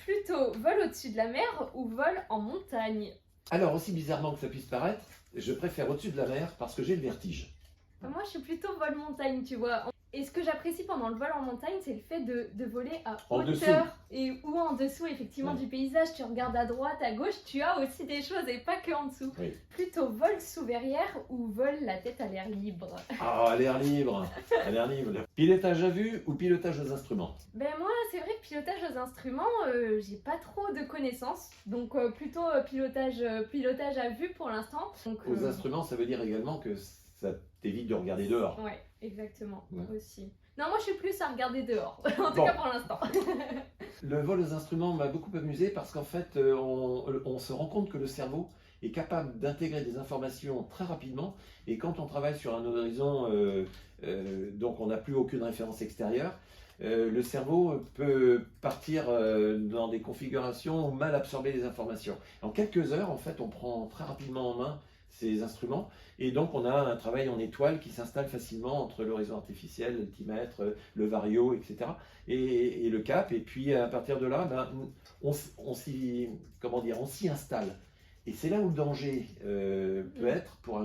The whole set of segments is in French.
Plutôt vol au-dessus de la mer ou vol en montagne? Alors, aussi bizarrement que ça puisse paraître, je préfère au-dessus de la mer parce que j'ai le vertige. Moi, je suis plutôt vol montagne, tu vois. Et ce que j'apprécie pendant le vol en montagne, c'est le fait de voler à En hauteur dessous. ou en dessous, effectivement, Ouais. du paysage. Tu regardes à droite, à gauche, tu as aussi des choses et pas que en dessous. Oui. Plutôt vol sous verrière ou vol la tête à l'air libre? Ah, l'air libre. L'air libre. Pilotage à vue ou pilotage aux instruments? Ben moi, c'est vrai que pilotage aux instruments, j'ai pas trop de connaissances. Donc plutôt pilotage à vue pour l'instant. Donc, Aux instruments, ça veut dire également que ça t'évite de regarder dehors. Ouais, exactement, Ouais. aussi. Non, moi je suis plus à regarder dehors, en tout Bon. cas pour l'instant. Le vol aux instruments m'a beaucoup amusé parce qu'en fait, on se rend compte que le cerveau est capable d'intégrer des informations très rapidement. Et quand on travaille sur un horizon, donc on n'a plus aucune référence extérieure, le cerveau peut partir dans des configurations où mal absorber les informations. En quelques heures, en fait, on prend très rapidement en main ces instruments. Et donc, on a un travail en étoile qui s'installe facilement entre l'horizon artificiel, l'altimètre, le vario, etc. Et le cap. Et puis, à partir de là, ben, on s'y installe. Et c'est là où le danger peut être pour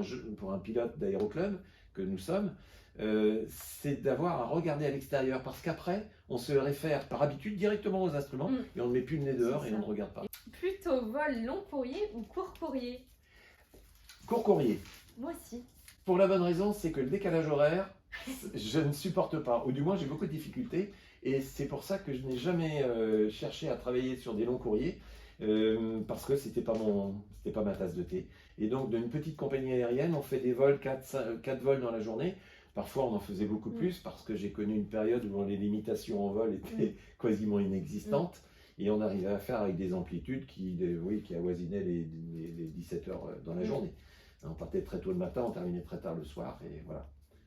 un pilote d'aéroclub que nous sommes, c'est d'avoir à regarder à l'extérieur. Parce qu'après, on se réfère par habitude directement aux instruments et on ne met plus le nez dehors et on ne regarde pas. Plutôt vol long courrier ou court courrier? Court courrier. Moi aussi. Pour la bonne raison, c'est que le décalage horaire, je ne supporte pas, ou du moins j'ai beaucoup de difficultés, et c'est pour ça que je n'ai jamais cherché à travailler sur des longs courriers, parce que c'était pas ma tasse de thé. Et donc, d'une petite compagnie aérienne, on fait des vols, 4 vols dans la journée. Parfois, on en faisait beaucoup plus, parce que j'ai connu une période où les limitations en vol étaient quasiment inexistantes, et on arrivait à faire avec des amplitudes qui avoisinaient les 17 heures dans la journée. On partait très tôt le matin, on terminait très tard le soir, et voilà.